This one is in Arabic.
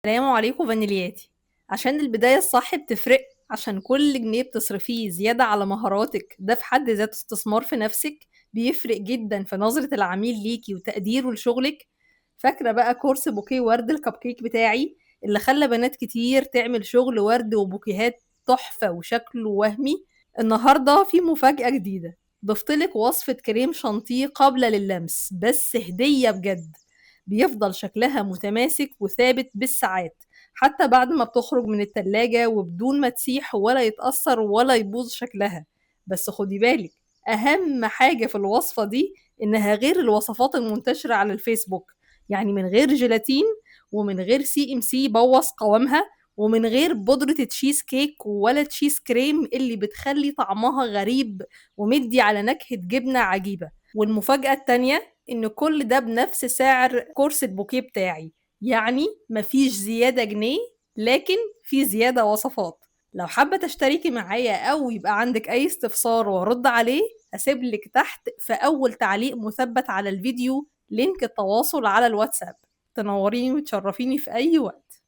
السلام عليكم فانيلياتي. عشان البداية الصح بتفرق. عشان كل جنيه بتصرفيه زيادة على مهاراتك ده في حد ذاته استثمار في نفسك، بيفرق جدا في نظرة العميل ليكي وتقديره لشغلك. فاكرة بقى كورس بوكيه ورد الكب كيك بتاعي اللي خلى بنات كتير تعمل شغل ورد وبوكيهات تحفة وشكله وهمي؟ النهاردة في مفاجأة جديدة، ضفتلك وصفة كريم شانتيه قابلة للمس بس هدية بجد. بيفضل شكلها متماسك وثابت بالساعات حتى بعد ما بتخرج من التلاجة وبدون ما تسيح ولا يتأثر ولا يبوظ شكلها. بس خدي بالك، أهم حاجة في الوصفة دي إنها غير الوصفات المنتشرة على الفيسبوك، يعني من غير جيلاتين ومن غير سي ام سي بوظ قوامها ومن غير بودرة تشيز كيك ولا تشيز كريم اللي بتخلي طعمها غريب ومدي على نكهة جبنة عجيبة. والمفاجأة التانية إن كل ده بنفس سعر كورس البوكيه بتاعي، يعني مفيش زيادة جنيه، لكن في زيادة وصفات. لو حابة تشتركي معايا أو يبقى عندك أي استفسار وأرد عليه، هسيبلك تحت في أول تعليق مثبت على الفيديو لينك التواصل على الواتساب. تنوريني وتشرفيني في أي وقت.